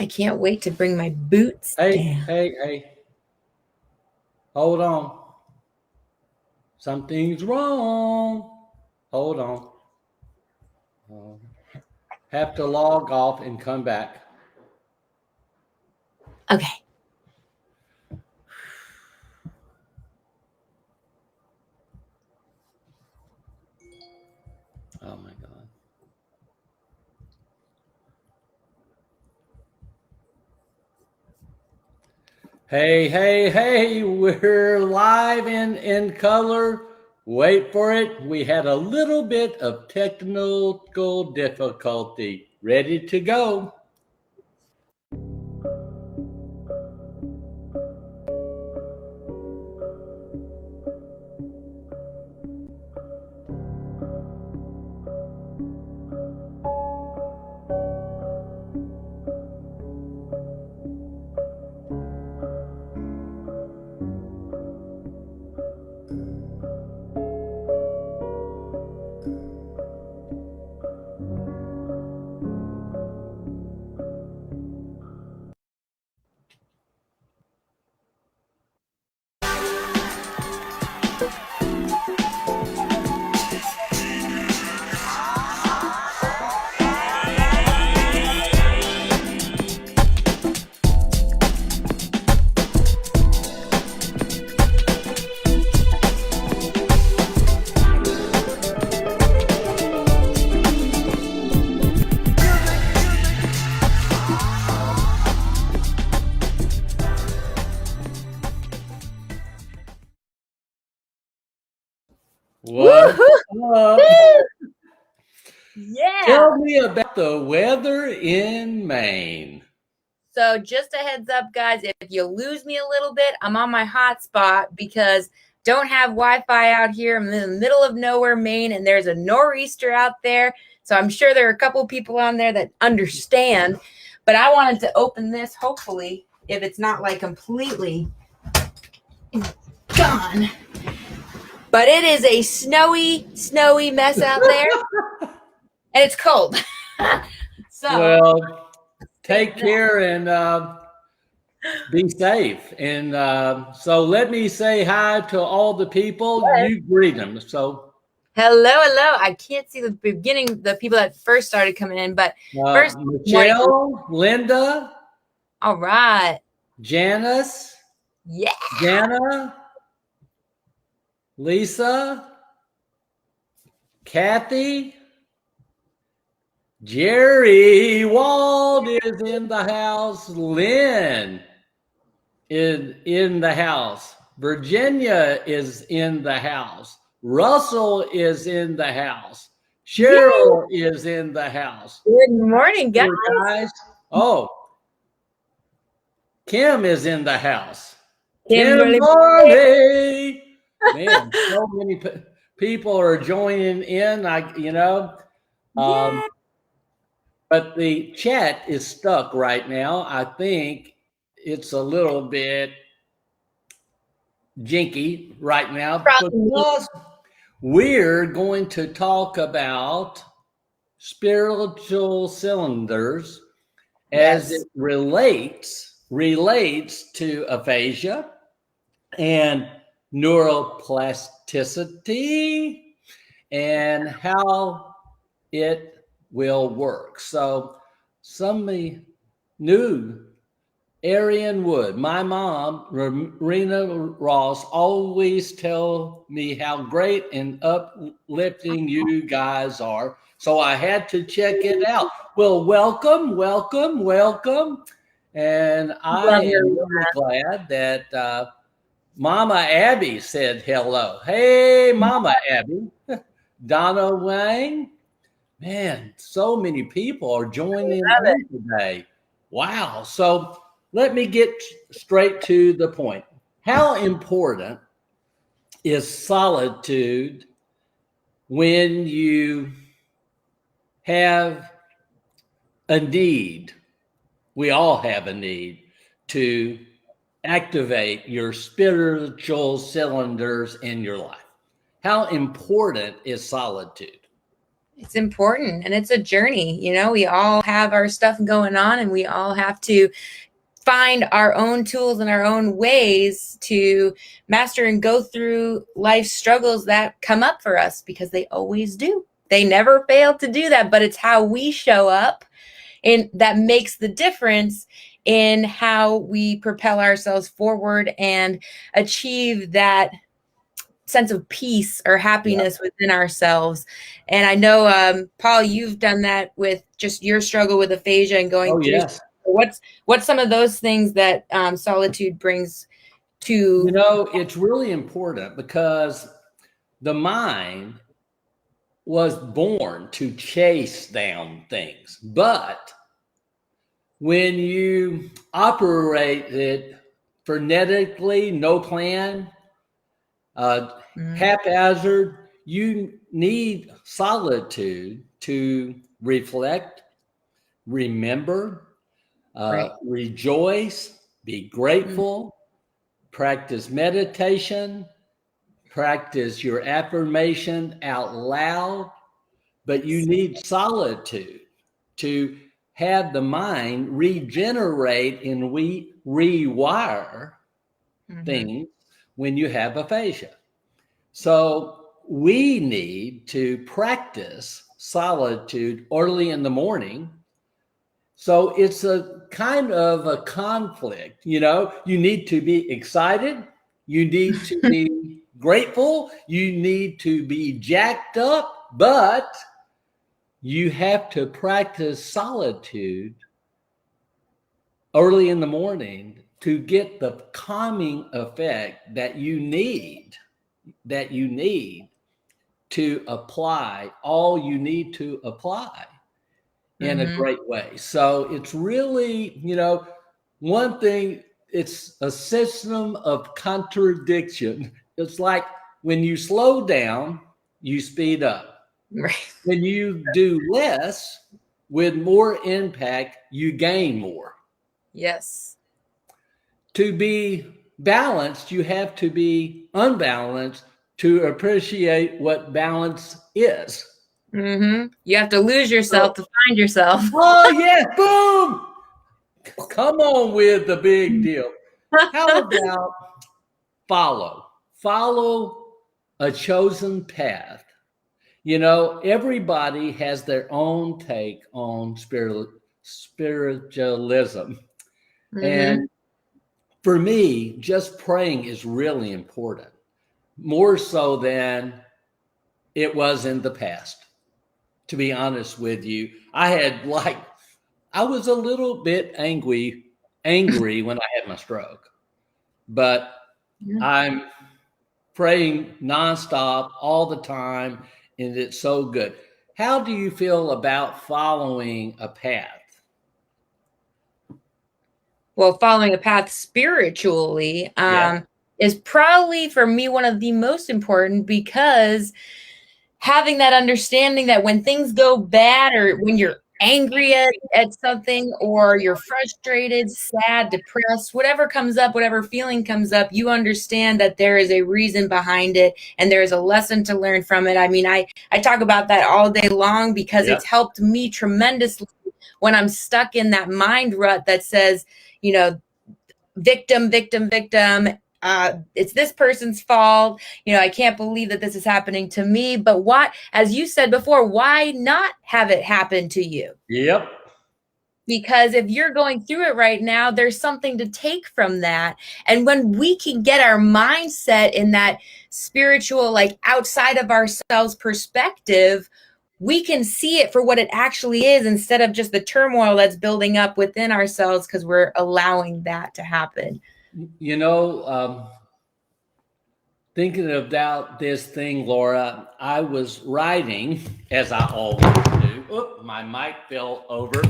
I can't wait to bring my boots down. Hey. Hold on. Something's wrong. Hold on. Have to log off and come back. Okay. Oh my God. Hey, we're live in color. Wait for it. We had a little bit of technical difficulty. Ready to go. What's up? Yeah. Tell me about the weather in Maine. So just a heads up, guys, if you lose me a little bit, I'm on my hotspot because don't have Wi-Fi out here. I'm in the middle of nowhere, Maine, and there's a nor'easter out there. So I'm sure there are a couple people on there that understand. But I wanted to open this, hopefully, if it's not like completely gone. But it is a snowy mess out there. And it's cold. So Well, take care and be safe. And so let me say hi to all the people. You greet them. So hello. I can't see the beginning, the people that first started coming in, but first, Michelle, Linda. All right. Janice. Yeah. Jana. Lisa. Kathy. Jerry Wald is in the house. Lynn is in the house. Virginia is in the house. Russell is in the house. Cheryl is in the house. Good morning, guys. Oh, Kim is in the house. Kimberly. Kimberly. Man, so many people are joining in. But the chat is stuck right now. I think it's a little bit jinky right now because we're going to talk about spiritual cylinders as it relates to aphasia and neuroplasticity and how it will work. So somebody knew Arian Wood. My mom, Rena Ross, always tell me how great and uplifting you guys are. So I had to check it out. Well, welcome. And I am really glad that Mama Abby said hello. Hey, Mama Abby. Donna Wang. Man, so many people are joining in today. Wow. So let me get straight to the point. How important is solitude when you have a need? We all have a need to activate your spiritual cylinders in your life. How important is solitude? It's important, and it's a journey. You know, we all have our stuff going on, and we all have to find our own tools and our own ways to master and go through life's struggles that come up for us, because they always do. They never fail to do that, but it's how we show up and that makes the difference in how we propel ourselves forward and achieve that sense of peace or happiness within ourselves. And I know, Paul, you've done that with just your struggle with aphasia and going through. Yes. What's some of those things that solitude brings to? You know, it's really important because the mind was born to chase down things. But when you operate it frenetically, no plan, haphazard, you need solitude to reflect, remember, rejoice, be grateful, practice meditation, practice your affirmation out loud, but you need solitude to have the mind regenerate and rewire things when you have aphasia. So we need to practice solitude early in the morning. So it's a kind of a conflict, you know, you need to be excited. You need to be grateful. You need to be jacked up, but you have to practice solitude early in the morning to get the calming effect that you need to apply all you need to apply in a great way. So it's really, you know, one thing, it's a system of contradiction. It's like when you slow down, you speed up. Right. When you do less with more impact, you gain more. Yes. To be balanced, you have to be unbalanced to appreciate what balance is. You have to lose yourself to find yourself. Oh, yeah. Boom. Come on with the big deal. How about follow a chosen path? You know, everybody has their own take on spiritualism. And for me, just praying is really important, more so than it was in the past. To be honest with you, I was a little bit angry when I had my stroke, but I'm praying nonstop all the time, and it's so good. How do you feel about following a path? Well, following a path spiritually is probably for me one of the most important, because having that understanding that when things go bad, or when you're angry at something, or you're frustrated, sad, depressed, whatever comes up, whatever feeling comes up, you understand that there is a reason behind it and there is a lesson to learn from it. I mean, I talk about that all day long because it's helped me tremendously when I'm stuck in that mind rut that says, you know, victim, it's this person's fault. You know, I can't believe that this is happening to me. But why, as you said before, why not have it happen to you? Yep. Because if you're going through it right now, there's something to take from that. And when we can get our mindset in that spiritual, like outside of ourselves perspective, we can see it for what it actually is, instead of just the turmoil that's building up within ourselves because we're allowing that to happen. You know, thinking about this thing, Laura, I was writing, as I always do. Oop, my mic fell over.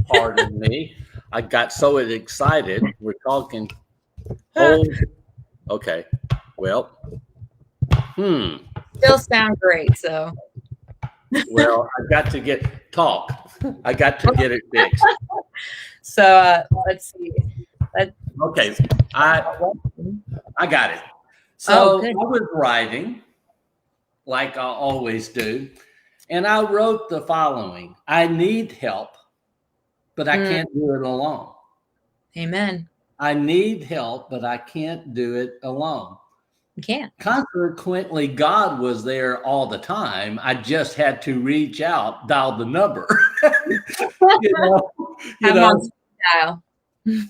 Pardon me. I got so excited. We're talking. Okay. Well. Still sound great, so. Well, I got to get it fixed. So let's see. Okay, I got it. So I was writing, like I always do, And I wrote the following: I need help, but I Mm. can't do it alone. Amen. I need help, but I can't do it alone. You can't. Consequently, God was there all the time. I just had to reach out, dial the number, you know, you I'm on know, style.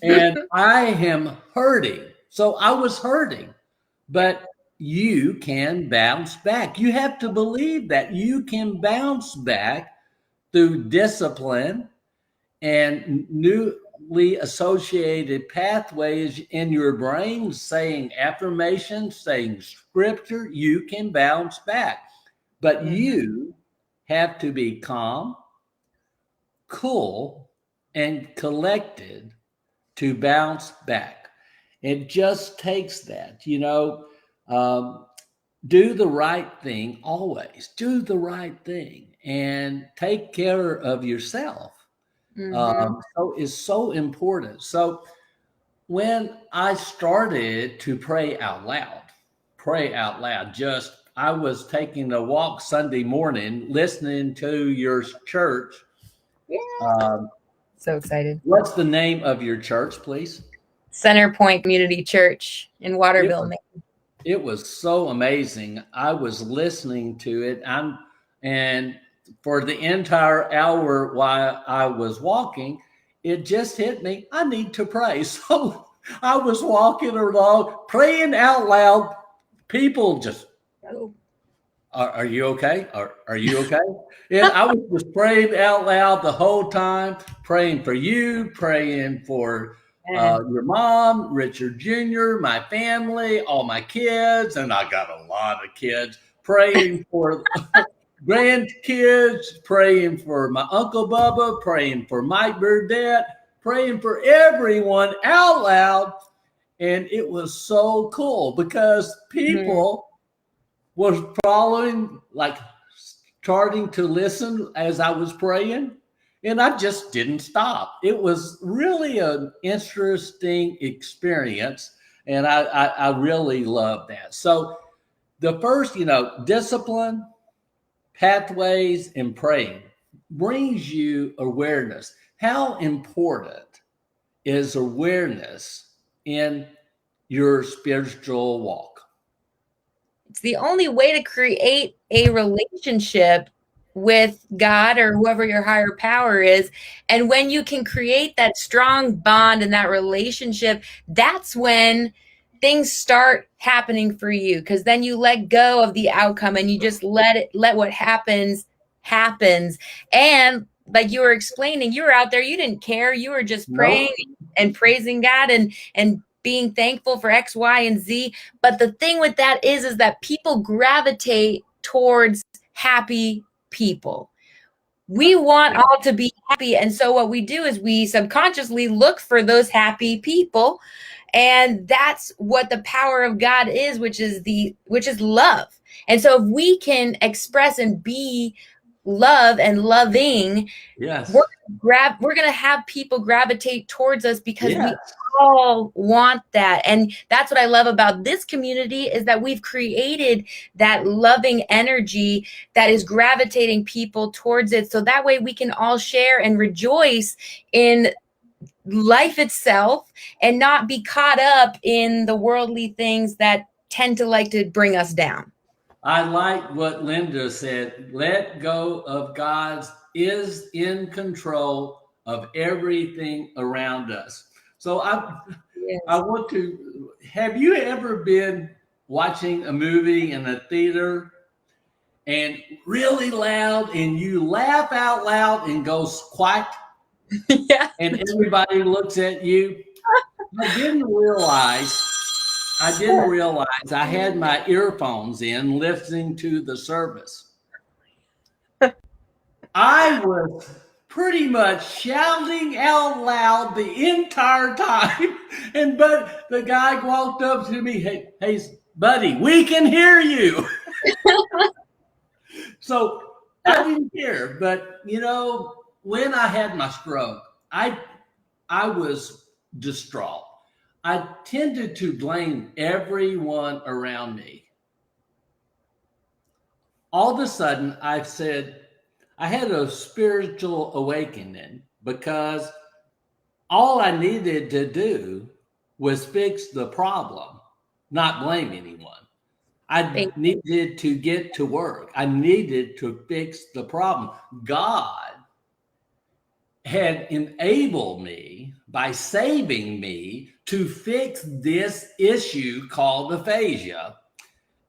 and I am hurting. So I was hurting, but you can bounce back. You have to believe that you can bounce back through discipline and newly associated pathways in your brain, saying affirmations, saying scripture. You can bounce back, but you have to be calm, cool, and collected to bounce back. It just takes that, um, do the right thing always. Do the right thing and take care of yourself. Mm-hmm. So it's so important. So when I started to pray out loud, just I was taking a walk Sunday morning, listening to your church. Yeah. Um, So excited. what's the name of your church, please? Center Point Community Church in It Waterville, was, Maine. it was so amazing. I was listening to it. And for the entire hour while I was walking, it just hit me. I need to pray. So I was walking along, praying out loud. People just, Oh. are you okay? Are you okay? And I was just praying out loud the whole time, praying for you, praying for your mom, Richard Jr., my family, all my kids, and I got a lot of kids, praying for grandkids, praying for my Uncle Bubba, praying for Mike Burdette, praying for everyone out loud. And it was so cool because people was following, like starting to listen as I was praying, and I just didn't stop. It was really an interesting experience, and I really love that. So the first, discipline, pathways, and praying brings you awareness. How important is awareness in your spiritual walk? It's the only way to create a relationship with God or whoever your higher power is. And when you can create that strong bond and that relationship, that's when things start happening for you, because then you let go of the outcome and you just let what happens. And like you were explaining, you were out there, you didn't care, you were just praying No. and praising God and being thankful for X, Y, and Z. But the thing with that is that people gravitate towards happy people. We want all to be happy. And so what we do is we subconsciously look for those happy people. And that's what the power of God is, which is love. And so if we can express and be love and loving, Yes. we're going to have people gravitate towards us because we Yes. all want that. And that's what I love about this community, is that we've created that loving energy that is gravitating people towards it. So that way we can all share and rejoice in life itself and not be caught up in the worldly things that tend to like to bring us down. I like what Linda said. Let go of God's is in control of everything around us. So I Yes. want to, have you ever been watching a movie in a theater and really loud and you laugh out loud and go quiet Yeah. and everybody looks at you? I didn't realize I had my earphones in listening to the service. I was pretty much shouting out loud the entire time. But the guy walked up to me, hey, buddy, we can hear you. So I didn't care. But when I had my stroke, I was distraught. I tended to blame everyone around me. All of a sudden, I said, I had a spiritual awakening because all I needed to do was fix the problem, not blame anyone. I needed to get to work. I needed to fix the problem. God had enabled me by saving me to fix this issue called aphasia.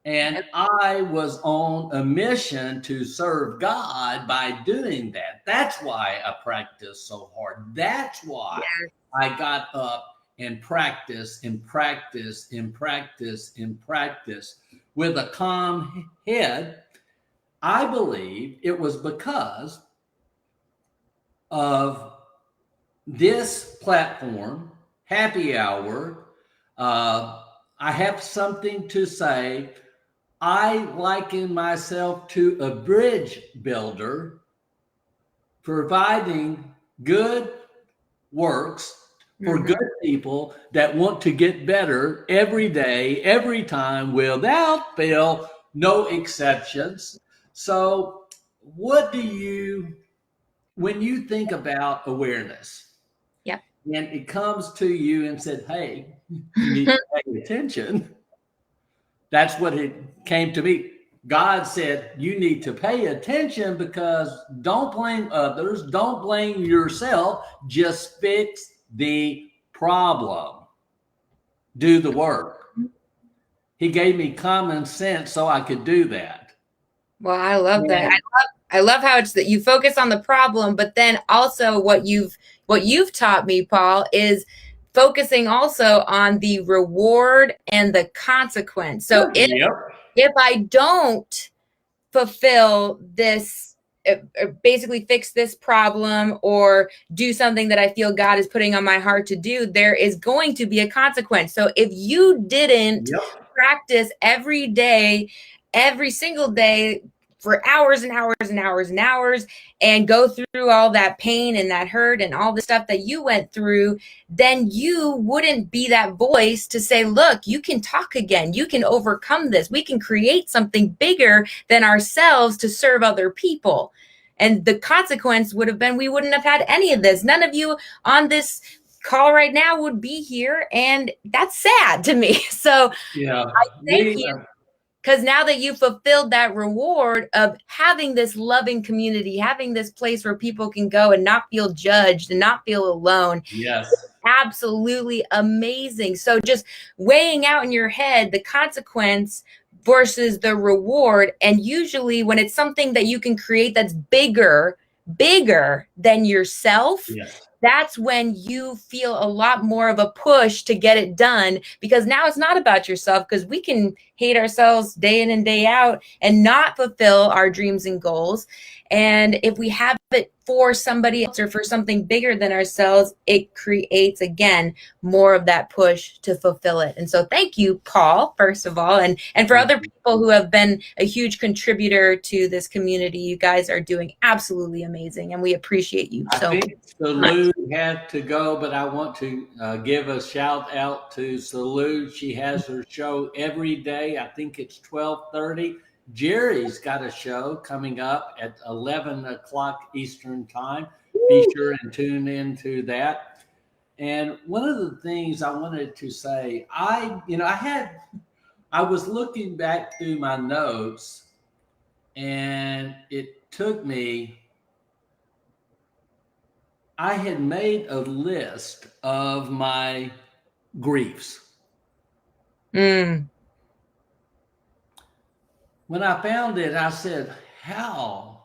And I was on a mission to serve God by doing that. That's why I practiced so hard. That's why I got up and practiced and practiced and practiced and practiced with a calm head. I believe it was because of this platform, Happy Hour. I have something to say. I liken myself to a bridge builder, providing good works for good people that want to get better every day, every time, without fail, no exceptions. So, what do you, when you think about awareness, and it comes to you and said, hey, you need to pay attention. That's what it came to me. God said, you need to pay attention because don't blame others. Don't blame yourself. Just fix the problem. Do the work. He gave me common sense so I could do that. Well, I love that. I love how it's that you focus on the problem, but then also what you've taught me, Paul, is focusing also on the reward and the consequence. So if I don't fulfill this, basically fix this problem or do something that I feel God is putting on my heart to do, there is going to be a consequence. So if you didn't practice every day, every single day, for hours and hours and hours and hours, and go through all that pain and that hurt and all the stuff that you went through, then you wouldn't be that voice to say, look, you can talk again. You can overcome this. We can create something bigger than ourselves to serve other people. And the consequence would have been we wouldn't have had any of this. None of you on this call right now would be here. And that's sad to me. So I thank you. Because now that you fulfilled that reward of having this loving community, having this place where people can go and not feel judged and not feel alone. Absolutely amazing. So just weighing out in your head the consequence versus the reward. And usually when it's something that you can create that's bigger than yourself, that's when you feel a lot more of a push to get it done, because now it's not about yourself, because we can hate ourselves day in and day out and not fulfill our dreams and goals. And if we have it for somebody else or for something bigger than ourselves, it creates, again, more of that push to fulfill it. And so thank you, Paul, first of all, and for other people who have been a huge contributor to this community. You guys are doing absolutely amazing, and we appreciate you so much. Salud had to go, but I want to give a shout out to Salud. She has her show every day. I think it's 12:30. Jerry's got a show coming up at 11 o'clock Eastern time. Be sure and tune into that. And one of the things I wanted to say, I was looking back through my notes, and it took me, I had made a list of my griefs. When I found it, I said, how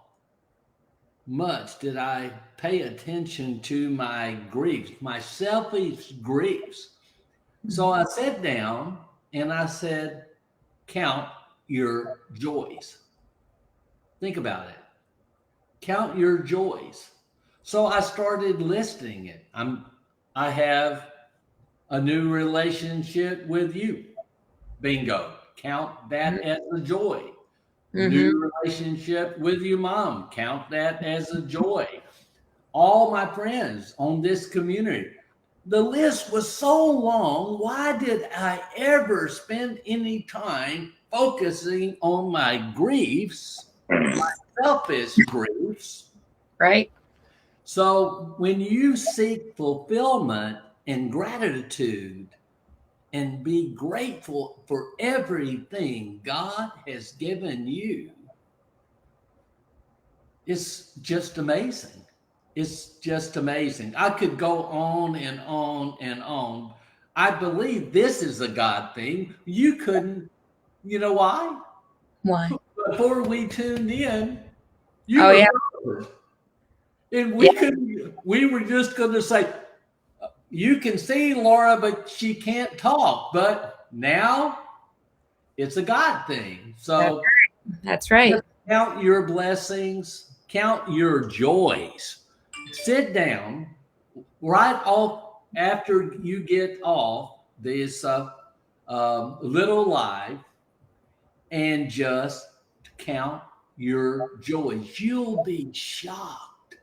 much did I pay attention to my griefs, my selfish griefs? So I sat down and I said, count your joys. Think about it. Count your joys. So I started listing it. I have a new relationship with you. Bingo. Count that as a joy. New relationship with your mom. Count that as a joy. All my friends on this community. The list was so long. Why did I ever spend any time focusing on my griefs, my selfish griefs? truths. Right. So when you seek fulfillment and gratitude and be grateful for everything God has given you, it's just amazing. It's just amazing. I could go on and on and on. I believe this is a God thing. You couldn't, you know why? Why? Before we tuned in, you Oh were yeah. covered. And Yeah. we were just going to say, you can see Laura, but she can't talk. But now it's a God thing. So That's right. just count your blessings, count your joys. Sit down right off after you get off this little live and just count your joys. You'll be shocked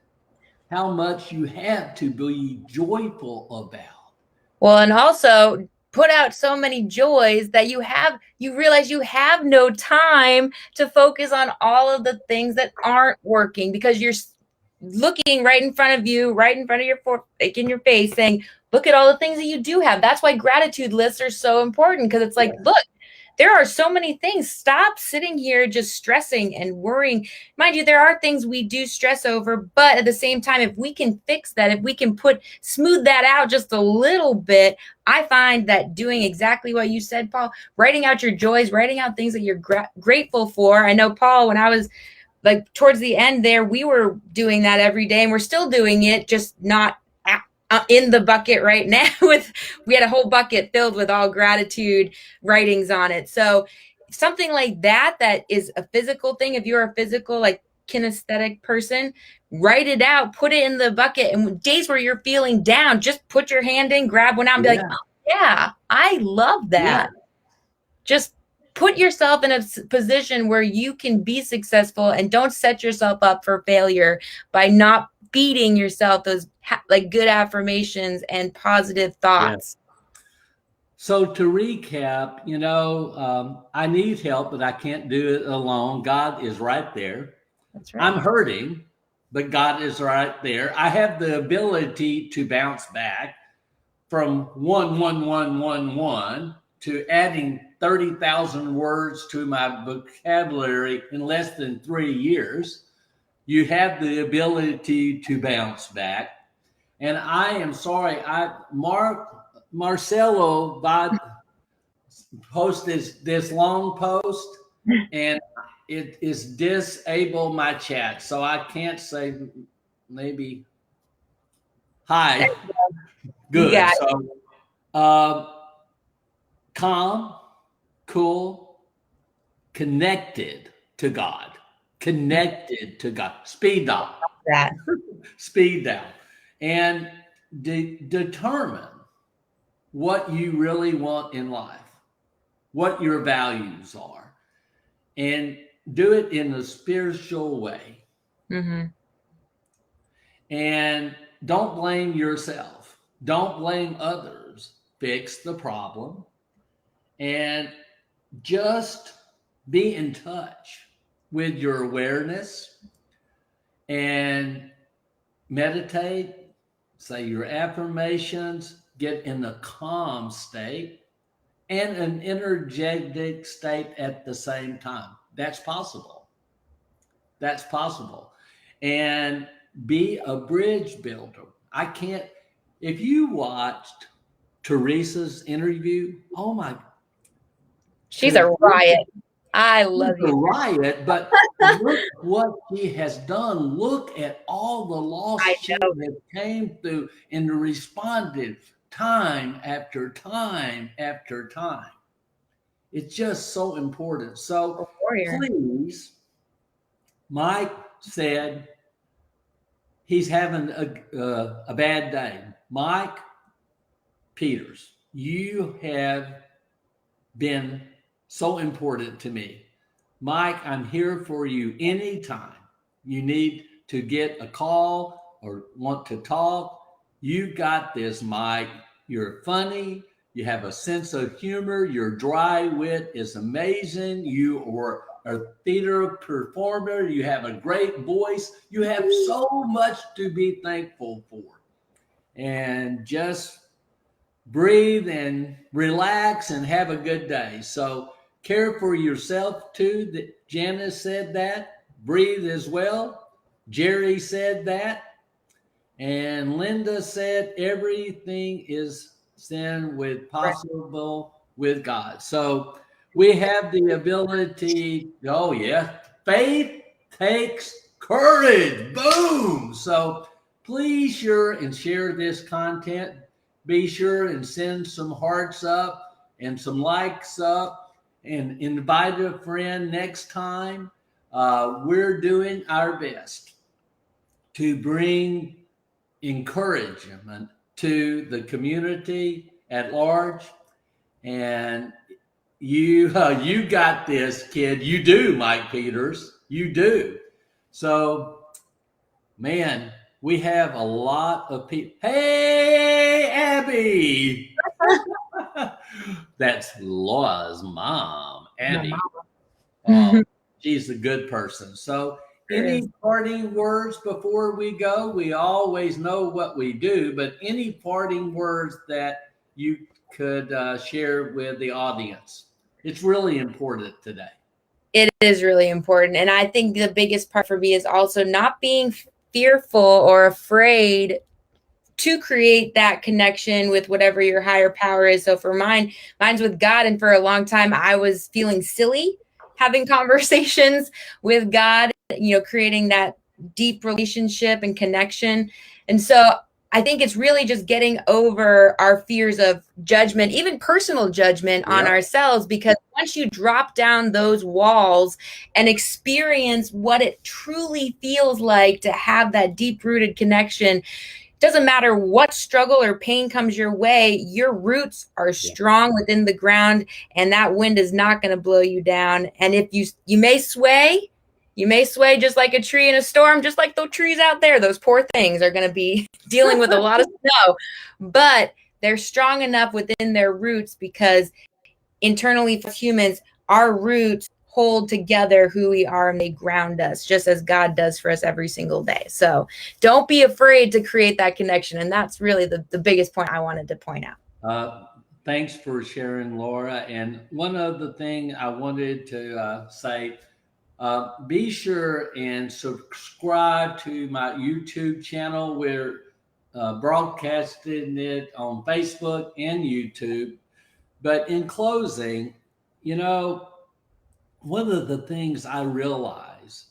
how much you have to be joyful about. Well, and also put out so many joys that you realize you have no time to focus on all of the things that aren't working because you're looking right in front of you, right in front of like in your face, saying, look at all the things that you do have. That's why gratitude lists are so important, because it's like, look, there are so many things. Stop sitting here just stressing and worrying. Mind you, there are things we do stress over, but at the same time, if we can fix that, if we can smooth that out just a little bit, I find that doing exactly what you said, Paul, writing out your joys, writing out things that you're grateful for. I know, Paul, when I was like towards the end there, we were doing that every day, and we're still doing it, just not in the bucket right now. We had a whole bucket filled with all gratitude writings on it. So something like that is a physical thing. If you're a physical, like, kinesthetic person, write it out, put it in the bucket, and days where you're feeling down, just put your hand in, grab one out, and be like, oh, yeah, I love that. Just put yourself in a position where you can be successful, and don't set yourself up for failure by not feeding yourself those like good affirmations and positive thoughts. So to recap, I need help, but I can't do it alone. God is right there. That's right. I'm hurting, but God is right there. I have the ability to bounce back from 1 to adding 30,000 words to my vocabulary in less than 3 years. You have the ability to bounce back. And I am sorry, Marcelo posted this long post, and it is disabled my chat, so I can't say maybe hi. Good. So calm, cool, connected to God. Speed down. Speed down. And determine what you really want in life, what your values are, and do it in a spiritual way. Mm-hmm. And don't blame yourself. Don't blame others. Fix the problem and just be in touch with your awareness and meditate, say your affirmations, get in a calm state and an energetic state at the same time. That's possible. That's possible. And be a bridge builder. If you watched Teresa's interview, oh my, she's a riot. I love a riot, but look what she has done. Look at all the loss she has came through and responded time after time after time. It's just so important. So please, Mike said he's having a bad day. Mike Peters, you have been so important to me. Mike, I'm here for you anytime you need to get a call or want to talk. You got this, Mike. You're funny. You have a sense of humor. Your dry wit is amazing. You are a theater performer. You have a great voice. You have so much to be thankful for. And just breathe and relax and have a good day. So care for yourself too. That Janice said that. Breathe as well. Jerry said that. And Linda said everything is sin with possible with God. So we have the ability. Oh yeah, faith takes courage. Boom. So please sure and share this content. Be sure and send some hearts up and some likes up and invite a friend next time. We're doing our best to bring encouragement to the community at large. And you got this, kid. You do, Mike Peters. You do. So, man, we have a lot of people. Hey, Abby. That's Laura's mom, Abby. She's a good person. So, any parting words before we go? We always know what we do, but any parting words that you could share with the audience? It's really important today. It is really important. And I think the biggest part for me is also not being fearful or afraid to create that connection with whatever your higher power is. So for mine's with God. And for a long time, I was feeling silly having conversations with God, creating that deep relationship and connection. And so I think it's really just getting over our fears of judgment, even personal judgment on ourselves, because once you drop down those walls and experience what it truly feels like to have that deep-rooted connection, doesn't matter what struggle or pain comes your way, your roots are strong within the ground, and that wind is not going to blow you down. And if you may sway just like a tree in a storm, just like those trees out there. Those poor things are going to be dealing with a lot of snow, but they're strong enough within their roots, because internally for humans, our roots hold together who we are and they ground us, just as God does for us every single day. So don't be afraid to create that connection. And that's really the biggest point I wanted to point out. Thanks for sharing, Laura. And one other thing I wanted to say, be sure and subscribe to my YouTube channel. We're broadcasting it on Facebook and YouTube. But in closing, one of the things I realize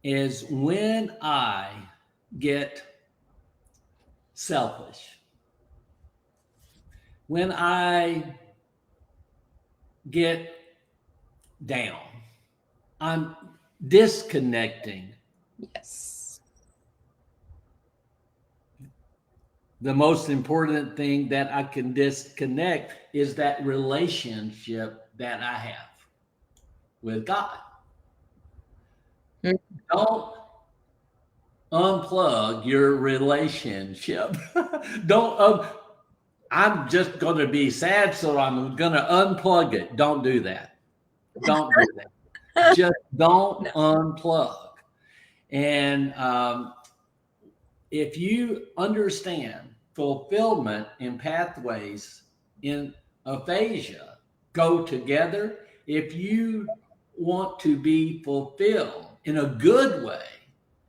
is when I get selfish, when I get down, I'm disconnecting. Yes. The most important thing that I can disconnect is that relationship that I have with God. Don't unplug your relationship. I'm just going to be sad, so I'm going to unplug it. Don't do that. Don't do that. Just don't unplug. And if you understand fulfillment and pathways in aphasia go together, if you want to be fulfilled in a good way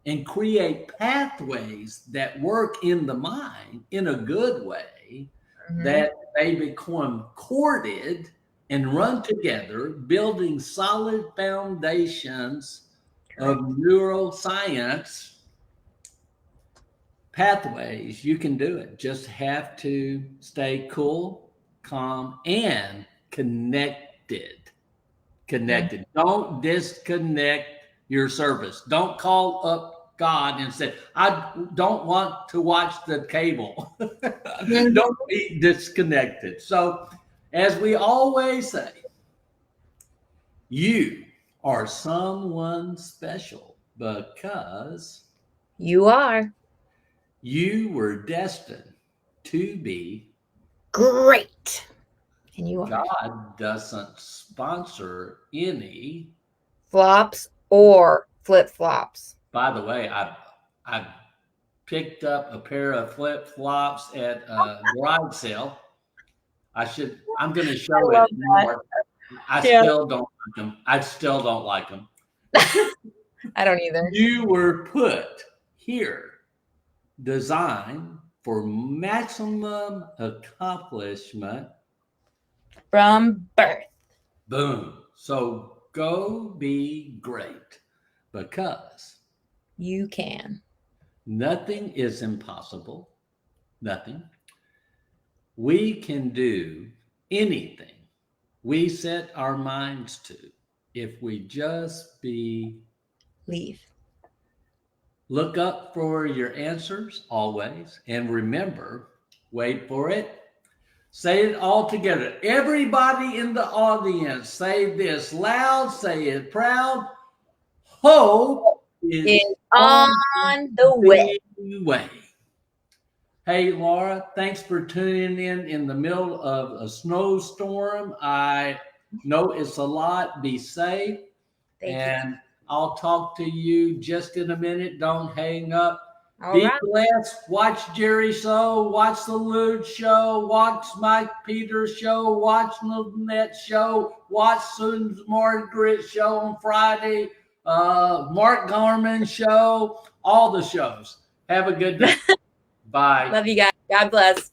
and create pathways that work in the mind in a good way, that they become corded and run together, building solid foundations of neuroscience pathways, you can do it. Just have to stay cool, calm, and connected. Don't disconnect your service. Don't call up God and say, I don't want to watch the cable. Don't be disconnected. So, as we always say, you are someone special because you are. You were destined to be great. And you are. God doesn't sponsor any flops or flip-flops? By the way, I picked up a pair of flip-flops at a garage sale. I'm going to I show love it that. more. I Yeah. still don't like them. I still don't like them. I don't either. You were put here, designed for maximum accomplishment. From birth. Boom. So go be great, because You can. nothing is impossible. Nothing. We can do anything we set our minds to if we just be. Leave. Look up for your answers always. And remember, wait for it. Say it all together. Everybody in the audience, say this loud, say it proud. Hope is Is on on the way. the way. Hey, Laura, thanks for tuning in the middle of a snowstorm. I know it's a lot. Be safe. Thank And I'll talk to you just in a minute. Don't hang up. you. All Be right. blessed. Watch Jerry's show. Watch the Lude show. Watch Mike Peters show. Watch Lynette show. Watch Susan Margaret show on Friday. Mark Garman show. All the shows. Have a good day. Bye. Love you guys. God bless.